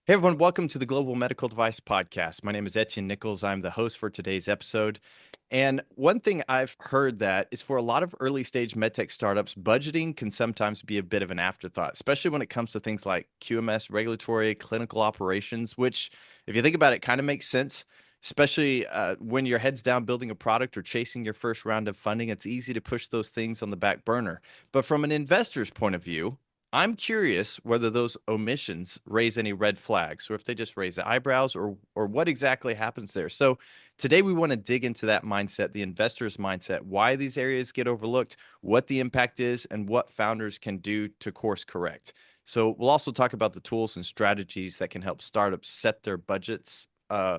Hey everyone, welcome to the Global Medical Device Podcast. My name is Etienne Nichols. I'm the host for today's episode. And one thing I've heard that is for a lot of early stage medtech startups, budgeting can sometimes be a bit of an afterthought, especially when it comes to things like QMS, regulatory, clinical operations, which, if you think about it, kind of makes sense, especially when your head's down building a product or chasing your first round of funding. It's easy to push those things on the back burner. But from an investor's point of view, I'm curious whether those omissions raise any red flags, or if they just raise the eyebrows, or what exactly happens there. So today we want to dig into that mindset, the investor's mindset, why these areas get overlooked, what the impact is, and what founders can do to course correct. So we'll also talk about the tools and strategies that can help startups set their budgets,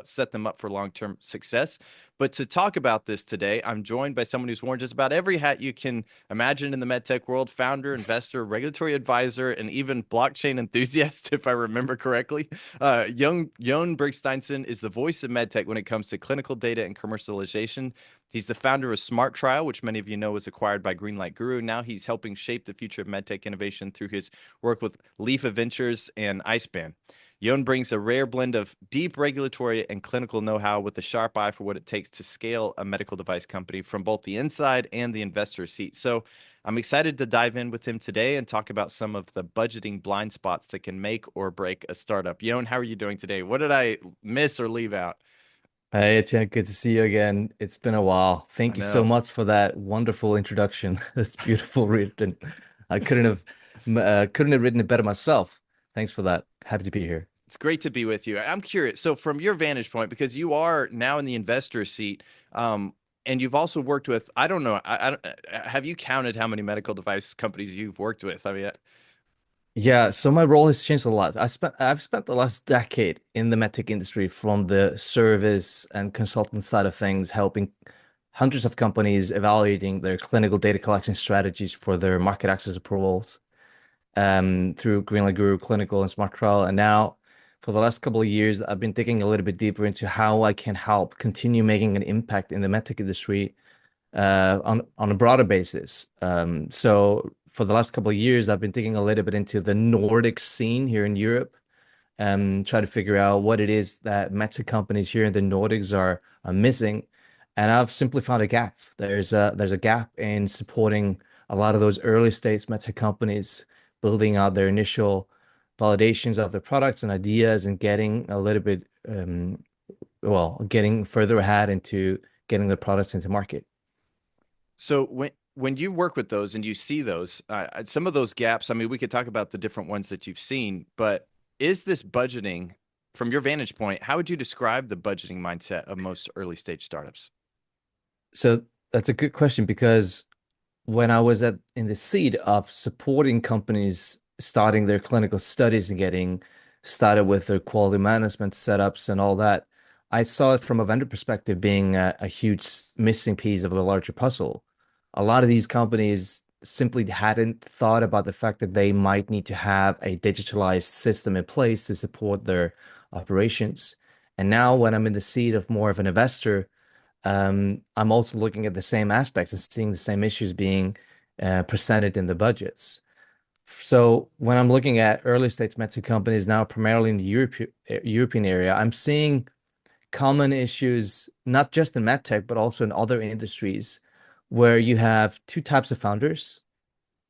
set them up for long-term success. But to talk about this today, I'm joined by someone who's worn just about every hat you can imagine in the medtech world: founder, investor, regulatory advisor, and even blockchain enthusiast, if I remember correctly. Jon Bergsteinsson is the voice of medtech when it comes to clinical data and commercialization. He's the founder of Smart Trial, which many of you know was acquired by Greenlight Guru. Now he's helping shape the future of medtech innovation through his work with Leaf Ventures and Iceban. Jon brings a rare blend of deep regulatory and clinical know-how with a sharp eye for what it takes to scale a medical device company from both the inside and the investor seat. So I'm excited to dive in with him today and talk about some of the budgeting blind spots that can make or break a startup. Jon, how are you doing today? What did I miss or leave out? Hey, Etienne, good to see you again. It's been a while. I Thank you so know. much for that wonderful introduction. It's beautiful written. I couldn't have written it better myself. Thanks for that. Happy to be here. It's great to be with you. I'm curious. So, from your vantage point, because you are now in the investor seat, and you've also worked with, I don't know, have you counted how many medical device companies you've worked with? I mean, Yeah, so my role has changed a lot. I've spent the last decade in the medtech industry from the service and consultant side of things, helping hundreds of companies evaluating their clinical data collection strategies for their market access approvals. Through Greenlight Guru Clinical and Smart Trial. And now, for the last couple of years, I've been digging a little bit deeper into how I can help continue making an impact in the medtech industry on a broader basis. So for the last couple of years, I've been digging a little bit into the Nordic scene here in Europe and try to figure out what it is that medtech companies here in the Nordics are missing. And I've simply found a gap. There's a gap in supporting a lot of those early stage medtech companies building out their initial validations of their products and ideas and getting a little bit getting further ahead into getting the products into market. so when you work with those and you see those, some of those gaps, I mean, we could talk about the different ones that you've seen, but is this budgeting, from your vantage point, how would you describe the budgeting mindset of most early stage startups? So that's a good question because when I was in the seat of supporting companies starting their clinical studies and getting started with their quality management setups and all that, I saw it from a vendor perspective being a huge missing piece of a larger puzzle. A lot of these companies simply hadn't thought about the fact that they might need to have a digitalized system in place to support their operations. And now, when I'm in the seat of more of an investor, I'm also looking at the same aspects and seeing the same issues being presented in the budgets. So when I'm looking at early stage medtech companies now, primarily in the European area, I'm seeing common issues, not just in medtech, but also in other industries, where you have two types of founders,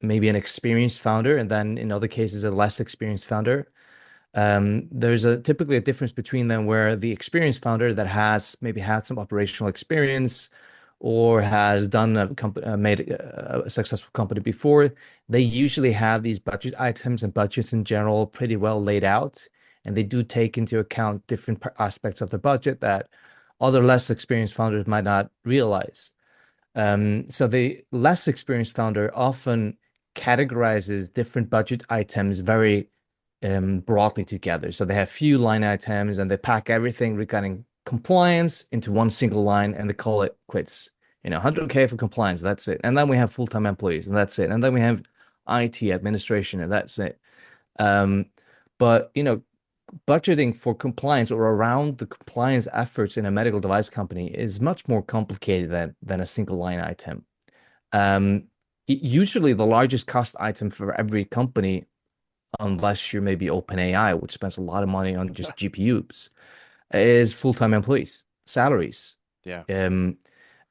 maybe an experienced founder, and then in other cases, a less experienced founder. There's typically a difference between them where the experienced founder that has maybe had some operational experience or has done made a successful company before, they usually have these budget items and budgets in general pretty well laid out, and they do take into account different aspects of the budget that other less experienced founders might not realize. So the less experienced founder often categorizes different budget items very broadly together. So they have few line items and they pack everything regarding compliance into one single line and they call it quits. 100K for compliance, that's it. And then we have full-time employees and that's it. And then we have IT administration and that's it. Um, but budgeting for compliance or around the compliance efforts in a medical device company is much more complicated than a single line item. Usually the largest cost item for every company unless you're maybe OpenAI, which spends a lot of money on just GPUs, is full-time employees, salaries. Yeah. Um,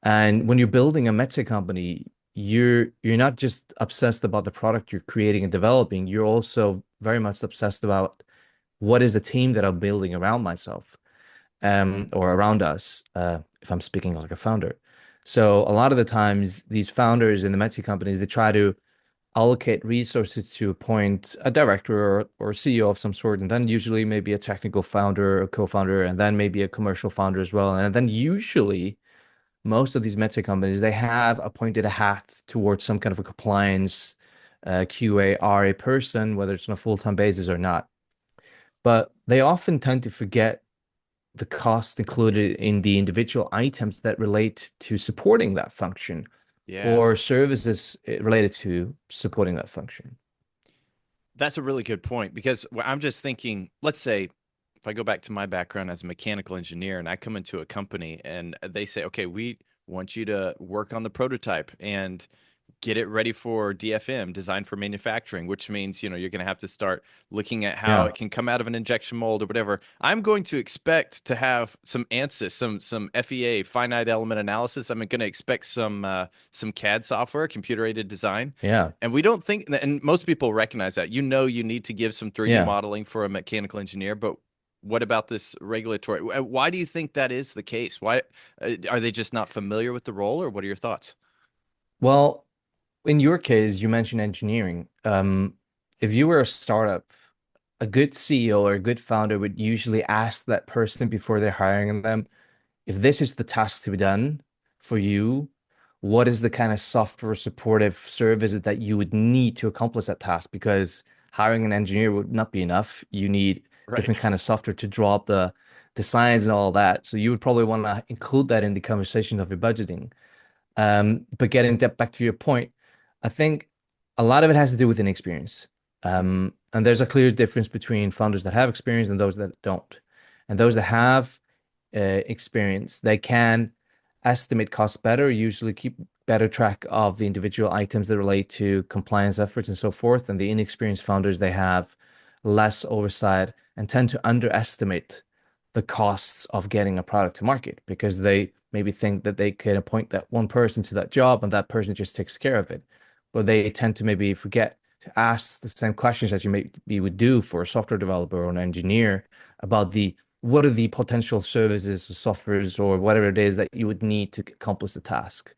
and when you're building a MedTech company, you're not just obsessed about the product you're creating and developing, you're also very much obsessed about what is the team that I'm building around myself, or around us, if I'm speaking like a founder. So a lot of the times, these founders in the MedTech companies, they try to allocate resources to appoint a director or CEO of some sort, and then usually maybe a technical founder or co-founder, and then maybe a commercial founder as well. And then usually most of these medtech companies, they have appointed a hat towards some kind of a compliance, QA, RA person, whether it's on a full-time basis or not. But they often tend to forget the cost included in the individual items that relate to supporting that function Yeah. or services related to supporting that function. That's a really good point because I'm just thinking, let's say if I go back to my background as a mechanical engineer and I come into a company and they say, okay, we want you to work on the prototype and get it ready for DFM, design for manufacturing, which means, you're going to have to start looking at how Yeah. it can come out of an injection mold or whatever. I'm going to expect to have some ANSYS, some FEA, finite element analysis. I'm going to expect some CAD software, computer aided design. Yeah. And we don't think, and most people recognize that. You need to give some 3D Yeah. modeling for a mechanical engineer, but what about this regulatory? Why do you think that is the case? Why are they just not familiar with the role, or what are your thoughts? Well, in your case, you mentioned engineering. If you were a startup, a good CEO or a good founder would usually ask that person before they're hiring them, if this is the task to be done for you, what is the kind of software supportive service that you would need to accomplish that task? Because hiring an engineer would not be enough. You need Right. different kind of software to draw up the science and all that. So you would probably want to include that in the conversation of your budgeting. But getting back to your point, I think a lot of it has to do with inexperience. And there's a clear difference between founders that have experience and those that don't. And those that have experience, they can estimate costs better, usually keep better track of the individual items that relate to compliance efforts and so forth. And the inexperienced founders, they have less oversight and tend to underestimate the costs of getting a product to market because they maybe think that they can appoint that one person to that job and that person just takes care of it. But they tend to maybe forget to ask the same questions that you maybe would do for a software developer or an engineer about the what are the potential services or softwares or whatever it is that you would need to accomplish the task.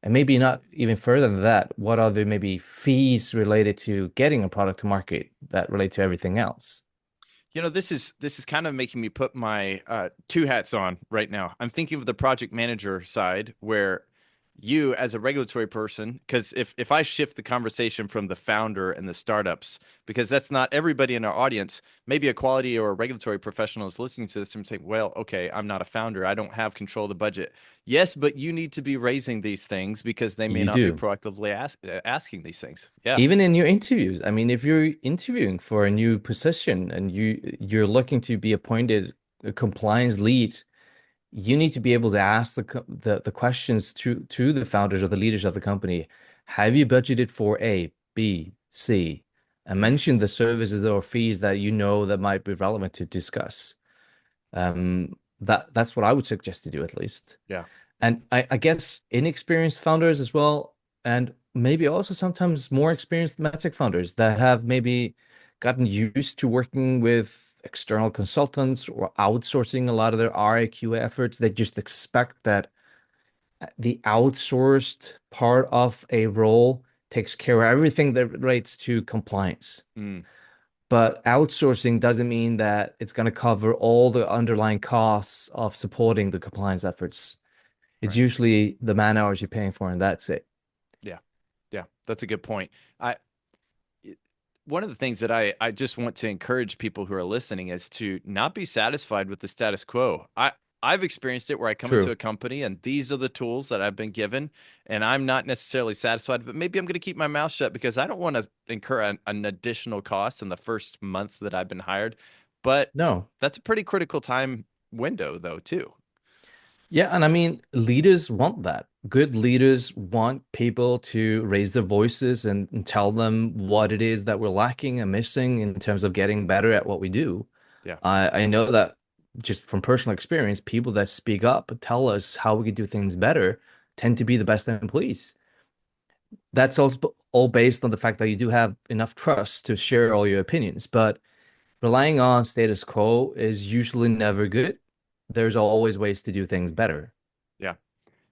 And maybe not even further than that, what are the maybe fees related to getting a product to market that relate to everything else? This is kind of making me put my two hats on right now. I'm thinking of the project manager side where you as a regulatory person, because if I shift the conversation from the founder and the startups, because that's not everybody in our audience, maybe a quality or a regulatory professional is listening to this and saying, well, okay, I'm not a founder. I don't have control of the budget. Yes, but you need to be raising these things because they may You not be do. proactively asking these things. Yeah, Even in your interviews, I mean, if you're interviewing for a new position and you're looking to be appointed a compliance lead, you need to be able to ask the questions to the founders or the leaders of the company. Have you budgeted for A, B, C? And mm, mention the services or fees that you know that might be relevant to discuss. That's what I would suggest to do at least. yeah. And I guess inexperienced founders as well, and maybe also sometimes more experienced medtech founders that have maybe gotten used to working with external consultants or outsourcing a lot of their RAQ efforts. They just expect that the outsourced part of a role takes care of everything that relates to compliance. Mm, But outsourcing doesn't mean that it's going to cover all the underlying costs of supporting the compliance efforts. It's right. usually the man hours you're paying for, and that's it. Yeah. Yeah. That's a good point. I One of the things that I just want to encourage people who are listening is to not be satisfied with the status quo. I've experienced it where I come into True. a company and these are the tools that I've been given, and I'm not necessarily satisfied, but maybe I'm going to keep my mouth shut because I don't want to incur an additional cost in the first months that I've been hired. But No. that's a pretty critical time window, though, too. Yeah, and I mean, leaders want that. Good leaders want people to raise their voices and tell them what it is that we're lacking and missing in terms of getting better at what we do. Yeah. I know that just from personal experience, people that speak up and tell us how we can do things better tend to be the best employees. That's all based on the fact that you do have enough trust to share all your opinions. But relying on status quo is usually never good. There's always ways to do things better. Yeah.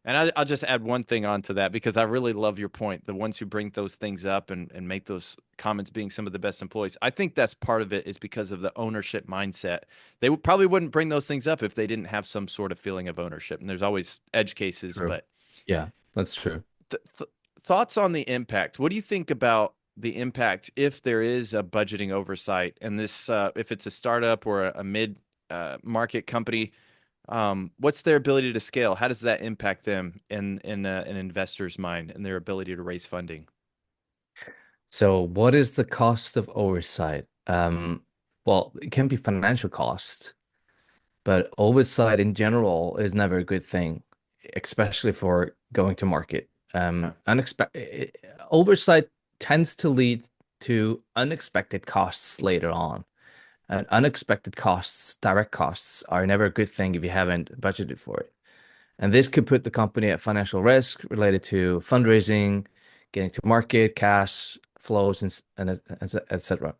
And I'll just add one thing onto that because I really love your point. The ones who bring those things up and make those comments being some of the best employees. I think that's part of it is because of the ownership mindset. They probably wouldn't bring those things up if they didn't have some sort of feeling of ownership. And there's always edge cases, True. but Yeah, that's true. th th thoughts on the impact. What do you think about the impact if there is a budgeting oversight and this, if it's a startup or a mid market company? What's their ability to scale? How does that impact them in an investor's mind and their ability to raise funding? So, what is the cost of oversight? Well, it can be financial cost, but oversight in general is never a good thing, especially for going to market. Yeah, Unexpected oversight tends to lead to unexpected costs later on. And unexpected costs, direct costs, are never a good thing if you haven't budgeted for it. And this could put the company at financial risk related to fundraising, getting to market, cash flows, and etc.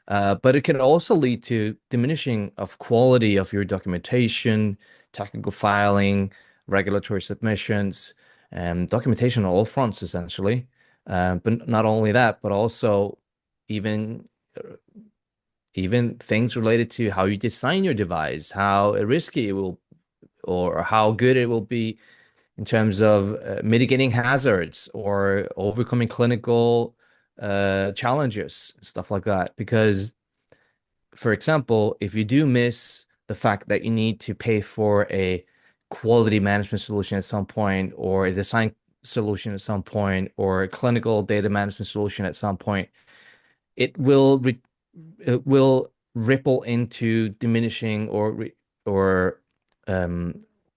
But it can also lead to diminishing of quality of your documentation, technical filing, regulatory submissions, and documentation on all fronts, essentially. But not only that, but also even even things related to how you design your device, how risky it will, or how good it will be in terms of mitigating hazards or overcoming clinical challenges, stuff like that. Because, for example, if you do miss the fact that you need to pay for a quality management solution at some point, or a design solution at some point, or a clinical data management solution at some point, it will it will ripple into diminishing or um,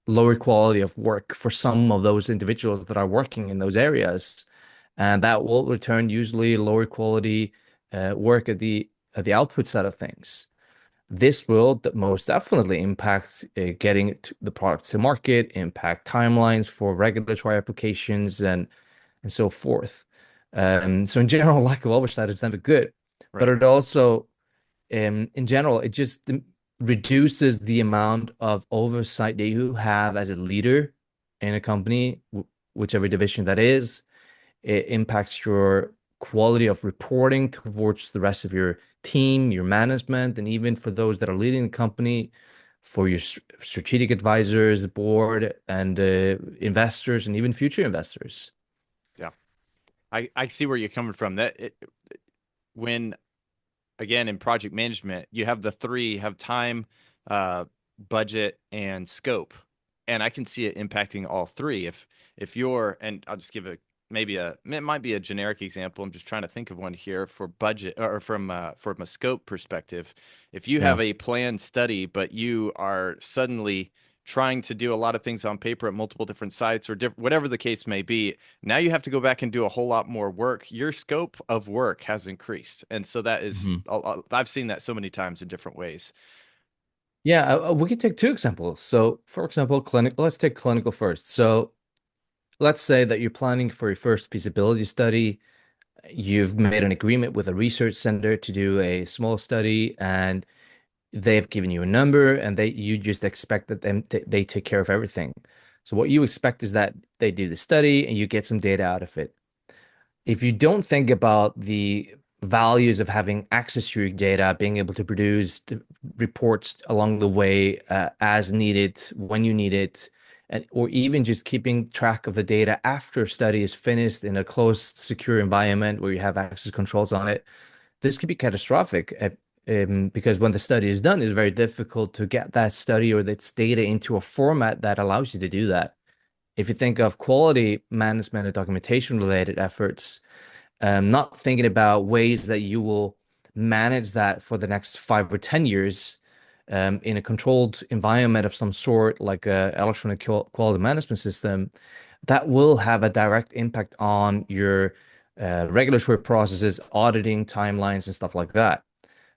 lower quality of work for some of those individuals that are working in those areas, and that will return usually lower quality work at the output side of things. This will most definitely impact getting the product to market, impact timelines for regulatory applications, and so forth. So in general, lack of oversight is never good, but right. it also in general, it just reduces the amount of oversight that you have as a leader in a company, whichever division that is. It impacts your quality of reporting towards the rest of your team, your management, and even for those that are leading the company, for your strategic advisors, the board, and investors, and even future investors. Yeah. I see where you're coming from. When again in project management, you have the three, you have time, budget, and scope. And I can see it impacting all three. If you're, and I'll just give a maybe a it might be a generic example. I'm just trying to think of one here for budget or from a scope perspective. If you have Yeah. a planned study, but you are suddenly trying to do a lot of things on paper at multiple different sites or whatever the case may be, now you have to go back and do a whole lot more work. Your scope of work has increased. And so that is, Mhm. I've seen that so many times in different ways. Yeah, we could take two examples. So, for example, clinical, let's take clinical first. So, let's say that you're planning for your first feasibility study. You've made an agreement with a research center to do a small study, and they've given you a number, and you just expect that they take care of everything. So, what you expect is that they do the study and you get some data out of it. If you don't think about the values of having access to your data, being able to produce reports along the way as needed, when you need it, and, or even just keeping track of the data after a study is finished in a closed, secure environment where you have access controls on it, this could be catastrophic. Because when the study is done, it's very difficult to get that study or that data into a format that allows you to do that. If you think of quality management and documentation related efforts, not thinking about ways that you will manage that for the next 5 or 10 years, in a controlled environment of some sort, like a electronic quality management system, that will have a direct impact on your regulatory processes, auditing timelines, and stuff like that.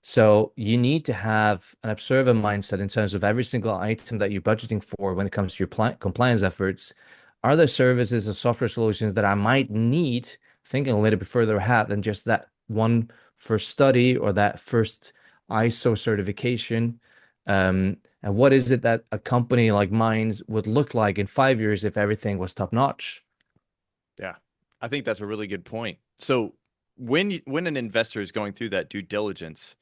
So you need to have an observer mindset in terms of every single item that you're budgeting for when it comes to your compliance efforts. Are there services or software solutions that I might need, thinking a little bit further ahead than just that one first study or that first ISO certification? And what is it that a company like mine would look like in 5 years if everything was top notch? Yeah. I think that's a really good point. So when an investor is going through that due diligence,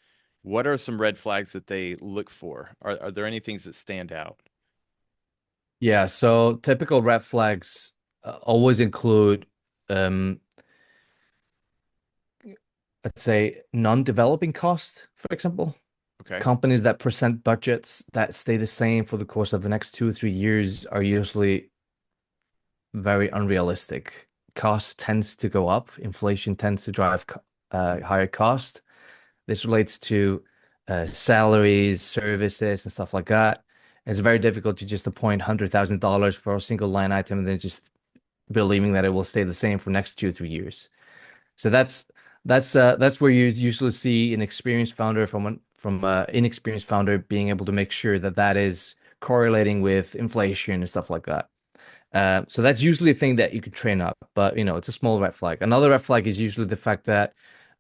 what are some red flags that they look for? Are there any things that stand out? Yeah, so typical red flags always include, um, let's say, non-developing costs, for example. Okay. Companies that present budgets that stay the same for the course of the next 2 or 3 years are usually very unrealistic. Cost tends to go up. Inflation tends to drive higher cost. This relates to salaries, services, and stuff like that. It's very difficult to just appoint $100,000 for a single line item and then just believing that it will stay the same for next 2 or 3 years. So that's where you usually see an experienced founder from an inexperienced founder being able to make sure that that is correlating with inflation and stuff like that. So that's usually a thing that you could train up, but it's a small red flag. Another red flag is usually the fact that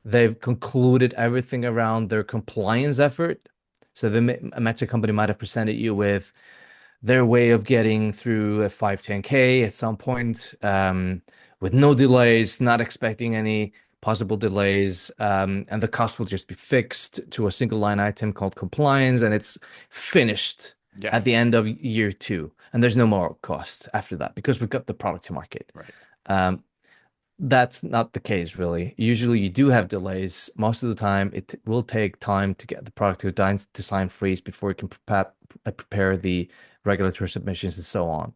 they've concluded everything around their compliance effort. So a MedTech company might have presented you with their way of getting through a 510(k) at some point, with no delays, not expecting any possible delays, and the cost will just be fixed to a single line item called compliance, and it's finished Yeah. at the end of year two, and there's no more cost after that because we've got the product to market. Right. Um, that's not the case, really. Usually, you do have delays. Most of the time, it will take time to get the product to design freeze before you can prepare the regulatory submissions and so on.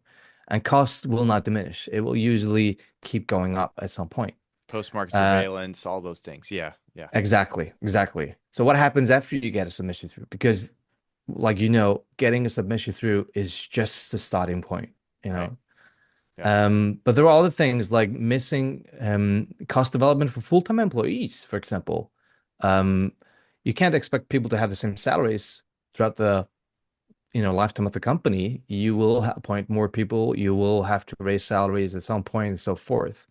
And costs will not diminish. It will usually keep going up at some point. Post-market Uh, surveillance, all those things. Yeah. Yeah. exactly, exactly. So what happens after you get a submission through? Because, like getting a submission through is just the starting point, you Right. know. Yeah. But there are other things like missing cost development for full-time employees, for example. Um, you can't expect people to have the same salaries throughout the lifetime of the company. You will appoint more people. You will have to raise salaries at some point and so forth.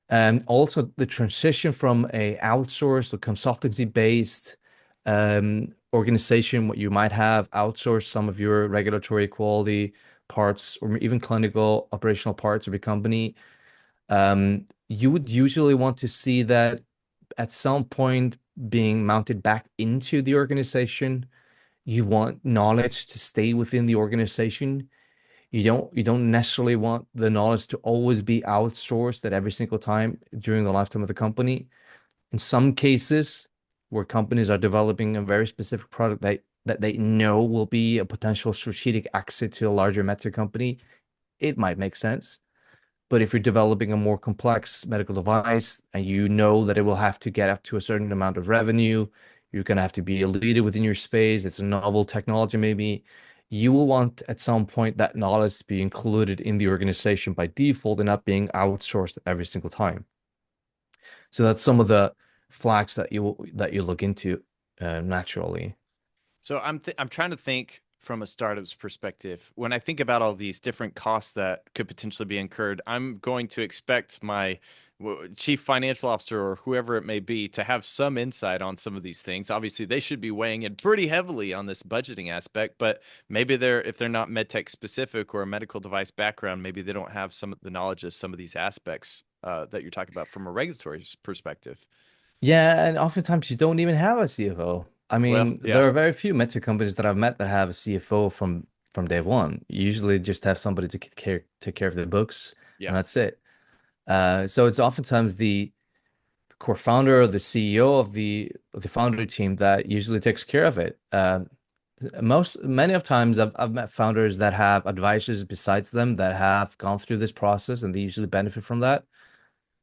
And also the transition from a outsourced or consultancy-based organization, what you might have outsourced some of your regulatory quality parts or even clinical operational parts of your company. You would usually want to see that at some point being mounted back into the organization. You want knowledge to stay within the organization. You don't necessarily want the knowledge to always be outsourced at every single time during the lifetime of the company. In some cases, where companies are developing a very specific product that they know will be a potential strategic exit to a larger meta company, it might make sense. But if you're developing a more complex medical device and you know that it will have to get up to a certain amount of revenue, you're going to have to be a leader within your space. It's a novel technology, maybe. You will want at some point that knowledge to be included in the organization by default and not being outsourced every single time. So that's some of the flags that you look into naturally. So I'm trying to think from a startup's perspective. When I think about all these different costs that could potentially be incurred, I'm going to expect my chief financial officer or whoever it may be to have some insight on some of these things. Obviously, they should be weighing in pretty heavily on this budgeting aspect, but maybe if they're not medtech specific or a medical device background, maybe they don't have some of the knowledge of some of these aspects that you're talking about from a regulatory perspective. Yeah, and oftentimes you don't even have a CFO. I Well, mean, yeah, there are very few metro companies that I've met that have a CFO from day one. You usually just have somebody to take care of the books, yeah. and that's it. So it's oftentimes the core founder or the CEO of the founder team that usually takes care of it. Many of times I've met founders that have advisors besides them that have gone through this process, and they usually benefit from that.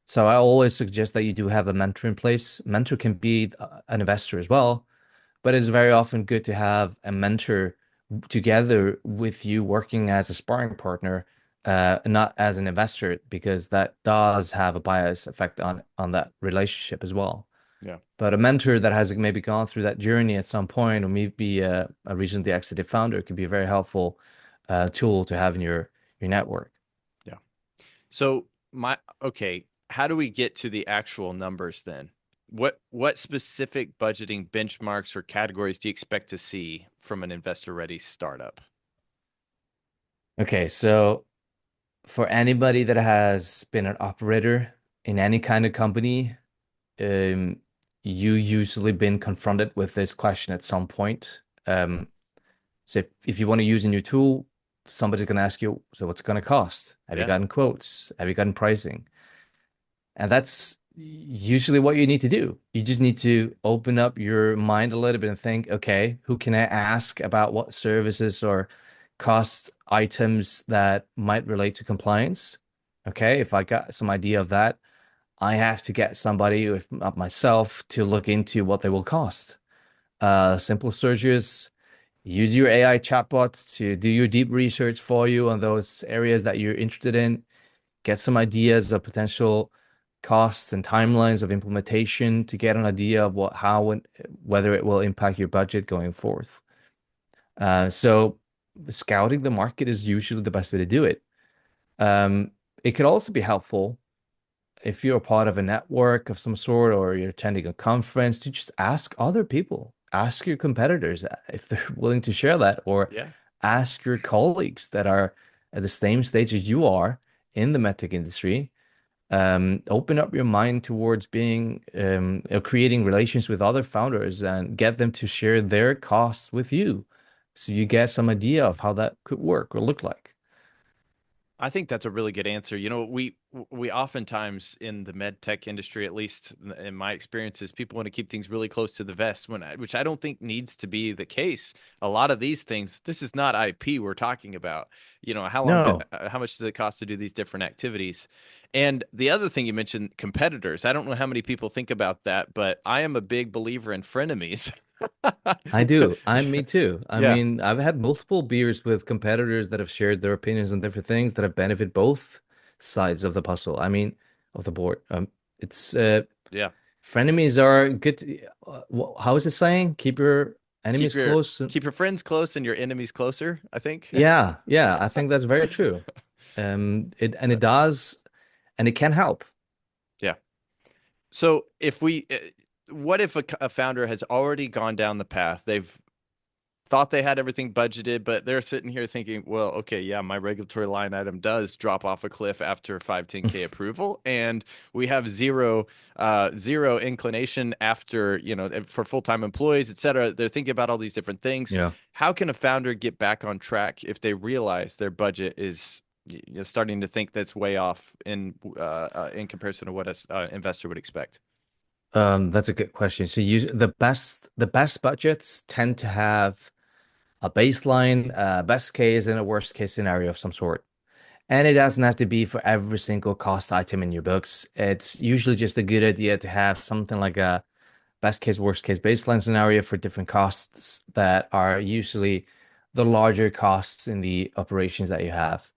So I always suggest that you do have a mentor in place. Mentor can be an investor as well, but it's very often good to have a mentor together with you working as a sparring partner, not as an investor, because that does have a bias effect on that relationship as well. Yeah. But a mentor that has maybe gone through that journey at some point, or maybe a recently exited founder, could be a very helpful tool to have in your network. Yeah. So okay, how do we get to the actual numbers then? What specific budgeting benchmarks or categories do you expect to see from an investor ready startup? Okay, so for anybody that has been an operator in any kind of company, um, you usually been confronted with this question at some point. So if you want to use a new tool, somebody's going to ask you, so what's it going to cost? Have you Yeah. gotten quotes? Have you gotten pricing? And that's usually what you need to do. You just need to open up your mind a little bit and think, okay, who can I ask about what services or cost items that might relate to compliance? Okay, if I got some idea of that, I have to get somebody, if not myself, to look into what they will cost. Simple searches, use your AI chatbots to do your deep research for you on those areas that you're interested in, get some ideas of potential costs and timelines of implementation to get an idea of whether it will impact your budget going forth. So scouting the market is usually the best way to do it. It could also be helpful if you're a part of a network of some sort or you're attending a conference to just ask other people, ask your competitors if they're willing to share that, or Yeah. ask your colleagues that are at the same stage as you are in the medtech industry. Open up your mind towards being creating relations with other founders and get them to share their costs with you, so you get some idea of how that could work or look like. I think that's a really good answer. You know, we oftentimes in the med tech industry, at least in my experiences, people want to keep things really close to the vest, which I don't think needs to be the case. A lot of these things, this is not IP we're talking about. You know, No, how much does it cost to do these different activities? And the other thing you mentioned, competitors. I don't know how many people think about that, but I am a big believer in frenemies. I do. Me too. I Yeah. mean, I've had multiple beers with competitors that have shared their opinions on different things that have benefited both sides of the puzzle. I mean, of the board. It's Yeah. frenemies are good. How is it saying? Keep your Keep enemies your close. keep your friends close and your enemies closer, I think. Yeah, yeah. I think that's very true. It does, and it can help. Yeah. So if what if a founder has already gone down the path? They've thought they had everything budgeted, but they're sitting here thinking, well, okay, yeah, my regulatory line item does drop off a cliff after 510K approval, and we have zero inclination after, for full-time employees, et cetera. They're thinking about all these different things. Yeah. How can a founder get back on track if they realize their budget is starting to think that's way off in comparison to what an investor would expect? That's a good question. So the best budgets tend to have a baseline, best case, and a worst case scenario of some sort. And it doesn't have to be for every single cost item in your books. It's usually just a good idea to have something like a best case, worst case baseline scenario for different costs that are usually the larger costs in the operations that you have.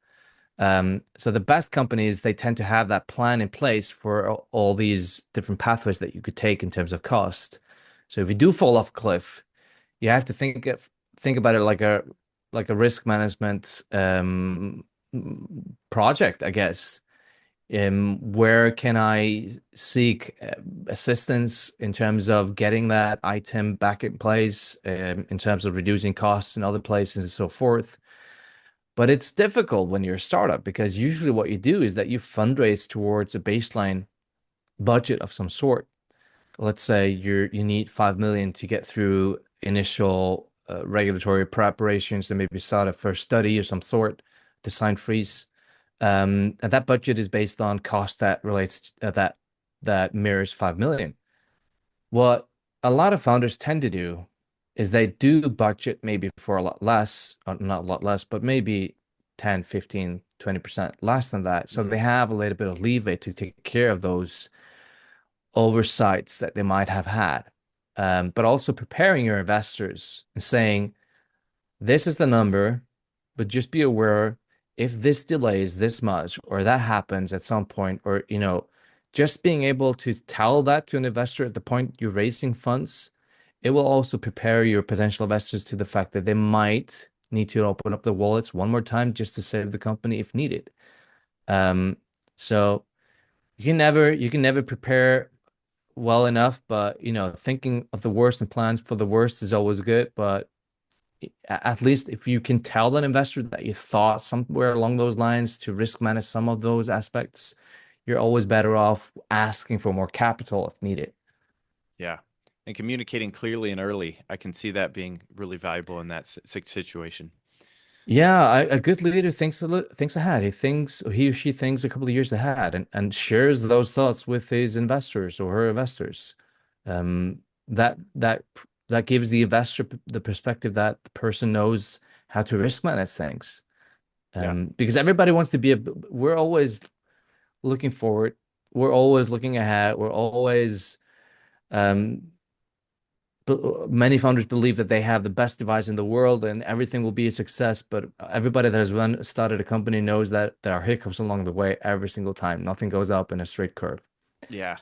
So the best companies, they tend to have that plan in place for all these different pathways that you could take in terms of cost. So if you do fall off a cliff, you have to think about it like a risk management project, I guess. Where can I seek assistance in terms of getting that item back in place, in terms of reducing costs in other places and so forth? But it's difficult when you're a startup because usually what you do is that you fundraise towards a baseline budget of some sort. Let's say you need 5 million to get through initial regulatory preparations and maybe start a first study of some sort, design freeze. And that budget is based on cost that relates that mirrors 5 million. What a lot of founders tend to do is they do budget maybe for a lot less, or not a lot less, but maybe 10, 15, 20% less than that. So Mhm. they have a little bit of leeway to take care of those oversights that they might have had. but also preparing your investors and saying, this is the number, but just be aware if this delays this much or that happens at some point, or, just being able to tell that to an investor at the point you're raising funds, it will also prepare your potential investors to the fact that they might need to open up the wallets one more time just to save the company if needed. Um, so you can never prepare well enough, but thinking of the worst and plans for the worst is always good. But at least if you can tell an investor that you thought somewhere along those lines to risk manage some of those aspects, you're always better off asking for more capital if needed. Yeah. And communicating clearly and early, I can see that being really valuable in that situation. Yeah, a good leader thinks ahead. He or she thinks a couple of years ahead and shares those thoughts with his investors or her investors. Um, that gives the investor the perspective that the person knows how to risk manage things. Yeah. Because everybody wants to we're always looking forward. We're always looking ahead. We're always, um, many founders believe that they have the best device in the world and everything will be a success. But everybody that has started a company knows that there are hiccups along the way every single time. Nothing goes up in a straight curve. Yeah.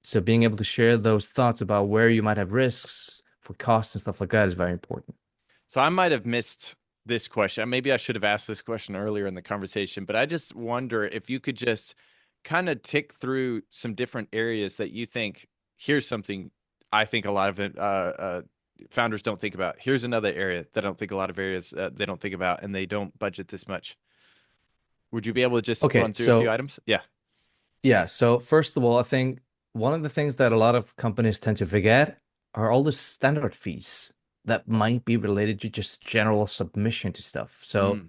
So being able to share those thoughts about where you might have risks for costs and stuff like that is very important. So I might have missed this question. Maybe I should have asked this question earlier in the conversation, but I just wonder if you could just kind of tick through some different areas that you think, here's something I think a lot of founders don't think about. Here's another area that I don't think a lot of areas they don't think about, and they don't budget this much. Would you be able to just Okay, run through a few so items? Yeah. yeah, so first of all, I think one of the things that a lot of companies tend to forget are all the standard fees that might be related to just general submission to stuff. So,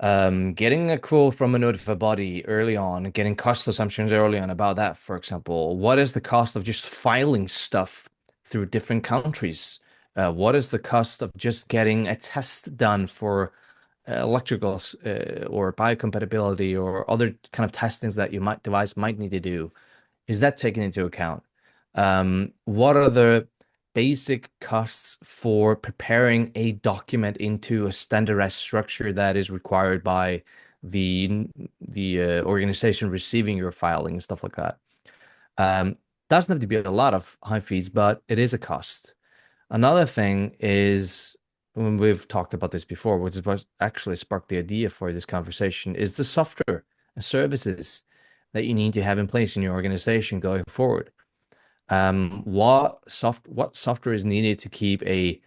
Mm, getting a quote from a notified body early on, getting cost assumptions early on about that, for example, what is the cost of just filing stuff through different countries? What is the cost of just getting a test done for electrical or biocompatibility or other kind of testings that device might need to do? Is that taken into account? What are the basic costs for preparing a document into a standardized structure that is required by the organization receiving your filing and stuff like that? Um, doesn't have to be a lot of high fees, but it is a cost. Another thing is when we've talked about this before, which is what actually sparked the idea for this conversation, is the software and services that you need to have in place in your organization going forward. What software is needed to keep a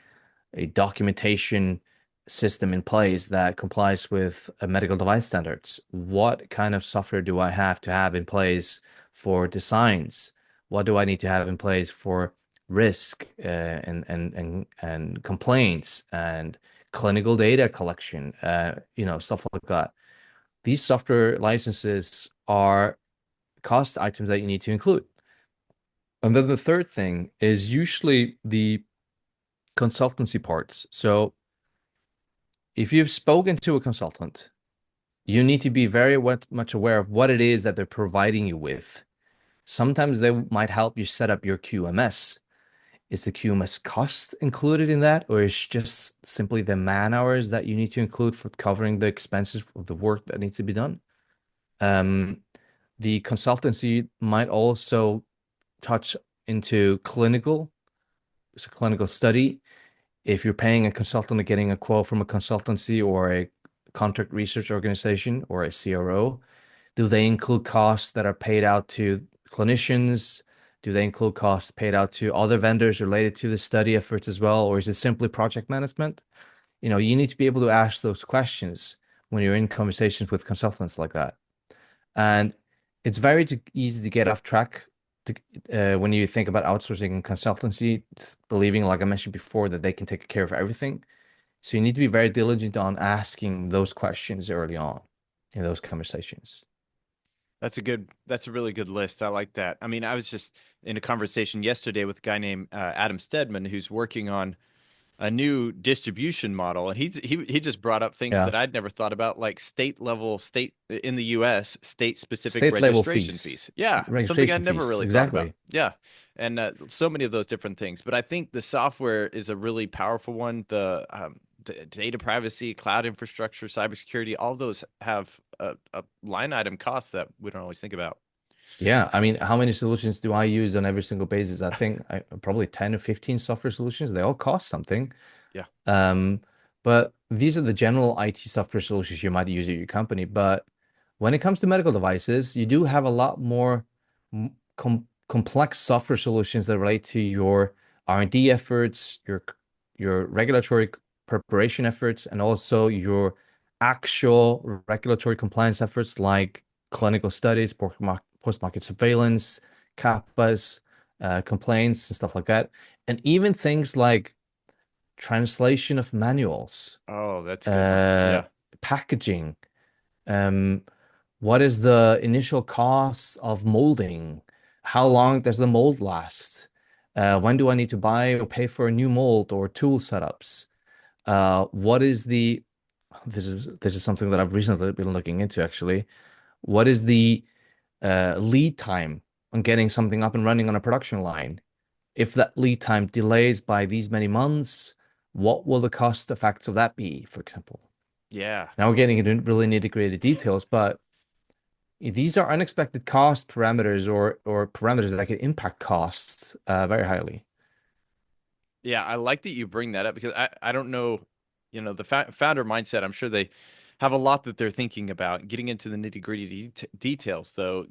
documentation system in place that complies with medical device standards? What kind of software do I have to have in place for designs? What do I need to have in place for risk and complaints and clinical data collection? Stuff like that. These software licenses are cost items that you need to include. And then the third thing is usually the consultancy parts. So if you've spoken to a consultant, you need to be very much aware of what it is that they're providing you with. Sometimes they might help you set up your QMS. Is the QMS cost included in that, or is just simply the man hours that you need to include for covering the expenses of the work that needs to be done? Um, the consultancy might also touch into clinical study. If you're paying a consultant or getting a quote from a consultancy or a contract research organization or a CRO, do they include costs that are paid out to clinicians? Do they include costs paid out to other vendors related to the study efforts as well? Or is it simply project management? You need to be able to ask those questions when you're in conversations with consultants like that. And it's easy to get off track when you think about outsourcing and consultancy, believing, like I mentioned before, that they can take care of everything. So you need to be very diligent on asking those questions early on in those conversations. that's a really good list. I like that. I mean, I was just in a conversation yesterday with a guy named Adam Stedman who's working on a new distribution model, and he just brought up things Yeah. that I'd never thought about, like state in the U.S. state specific State level registration fees, fees. Yeah, something I registration never fees. really thought about. Exactly. Yeah, and so many of those different things. But I think the software is a really powerful one. The data privacy, cloud infrastructure, cybersecurity, all those have a line item cost that we don't always think about. Yeah, I mean, how many solutions do I use on every single basis? I think probably 10 or 15 software solutions. They all cost something. Yeah. Um, but these are the general IT software solutions you might use at your company. But when it comes to medical devices, you do have a lot more complex software solutions that relate to your R&D efforts, your regulatory preparation efforts, and also your actual regulatory compliance efforts like clinical studies, post-market surveillance, CAPAs, complaints, and stuff like that. And even things like translation of manuals, Oh, that's a good one. uh, Yeah. packaging. Um, what is the initial cost of molding? How long does the mold last? When do I need to buy or pay for a new mold or tool setups? What is the this is something that I've recently been looking into actually. What is the lead time on getting something up and running on a production line? If that lead time delays by these many months, what will the cost effects of that be, for example? Yeah. Now we're getting into really nitty-gritty details, but these are unexpected cost parameters or parameters that can impact costs very highly. Yeah, I like that you bring that up because I don't know, the founder mindset. I'm sure they have a lot that they're thinking about. Getting into the nitty gritty details, though,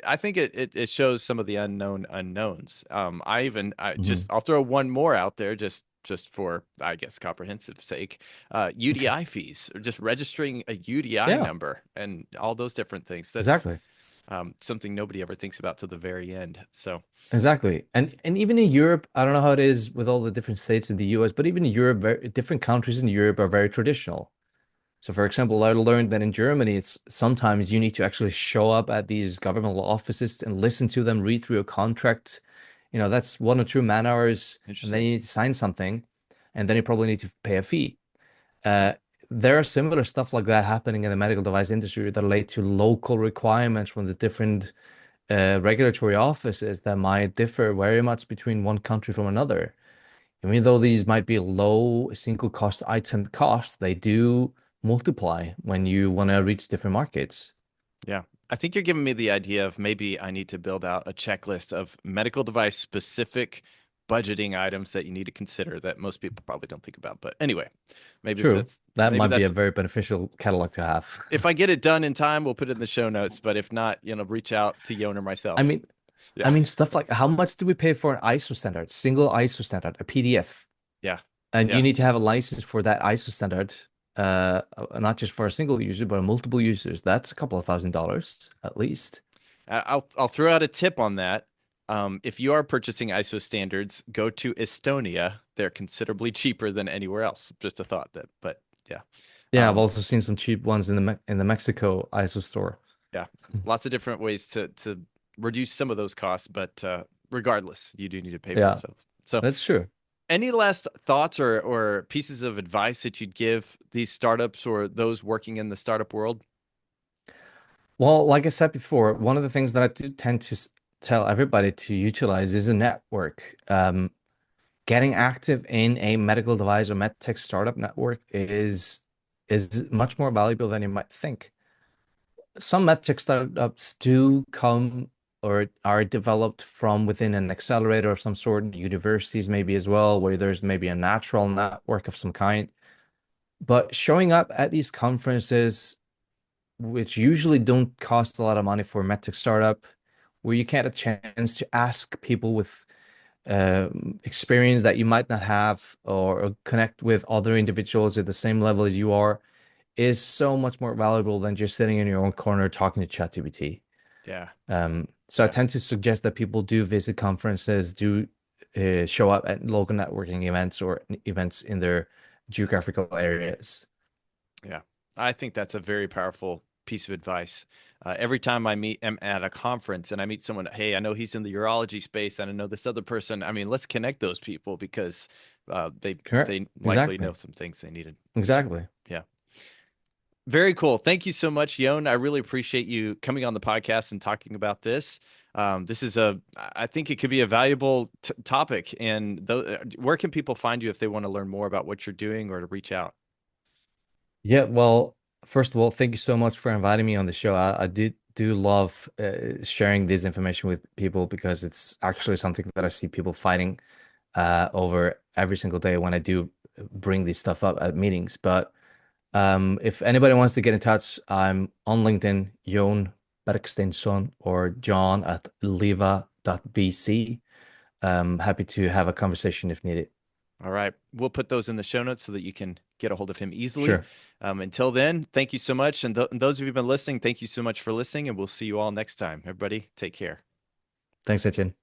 I think it shows some of the unknown unknowns. Mhm. I'll throw one more out there just for, I guess, comprehensive sake. Okay. UDI fees, or just registering a UDI Yeah, number and all those different things. That's exactly. something nobody ever thinks about till the very end. So Exactly. And even in Europe, I don't know how it is with all the different states in the US, but even in Europe, different countries in Europe are very traditional. So, for example, I learned that in Germany, it's sometimes you need to actually show up at these governmental offices and listen to them read through a contract. That's 1 or 2 man hours, and then interesting. you need to sign something, and then you probably need to pay a fee. Uh, there are similar stuff like that happening in the medical device industry that relate to local requirements from the different regulatory offices that might differ very much between one country from another. Even though these might be low single cost item costs, they do multiply when you want to reach different markets. Yeah. I think you're giving me the idea of maybe I need to build out a checklist of medical device specific budgeting items that you need to consider that most people probably don't think about. But anyway, maybe True. That maybe might be a that's very beneficial catalog to have. if I get it done in time, we'll put it in the show notes. But if not, reach out to Yon or I myself. mean, I Yeah. mean stuff like how much do we pay for an ISO standard, single ISO standard, a PDF? Yeah. And you Yeah. need to have a license for that ISO standard, not just for a single user, but multiple users. That's a couple of $1,000 at least. I'll throw out a tip on that. If you are purchasing ISO standards, go to Estonia. They're considerably cheaper than anywhere else. Just a thought but yeah. Yeah, I've Um, also seen some cheap ones in the Mexico ISO store. yeah, lots of different ways to reduce some of those costs, but regardless, you do need to pay for Yeah, those. So, that's true. any last thoughts or pieces of advice that you'd give these startups or those working in the startup world? Well, like I said before, one of the things that I do tend to tell everybody to utilize is a network. Getting active in a medical device or medtech startup network is much more valuable than you might think. Some medtech startups do come or are developed from within an accelerator of some sort, universities maybe as well, where there's maybe a natural network of some kind. But showing up at these conferences, which usually don't cost a lot of money for a medtech startup, where you get a chance to ask people with experience that you might not have or connect with other individuals at the same level as you are, is so much more valuable than just sitting in your own corner talking to ChatGPT. Yeah, So I yeah, tend to suggest that people do visit conferences, do show up at local networking events or events in their geographical areas. yeah. I think that's a very powerful piece of advice. Every time am at a conference and I meet someone, hey, I know he's in the urology space and I know this other person. I mean, let's connect those people because They Correct. likely know Exactly. some things they needed. Exactly. Yeah. Very cool. Thank you so much, Yon. I really appreciate you coming on the podcast and talking about this. This is I think it could be a valuable topic. And where can people find you if they want to learn more about what you're doing or to reach out? Yeah, well, first of all, thank you so much for inviting me on the show. I do love sharing this information with people because it's actually something that I see people fighting over every single day when I do bring this stuff up at meetings. But if anybody wants to get in touch, I'm on LinkedIn, Jon Bergsteinsson or John at liva.bc. Happy to have a conversation if needed. All right. We'll put those in the show notes so that you can get a hold of him easily. Sure. Until then, thank you so much. And those of you who've been listening, thank you so much for listening. And we'll see you all next time. Everybody, take care. Thanks, Etienne.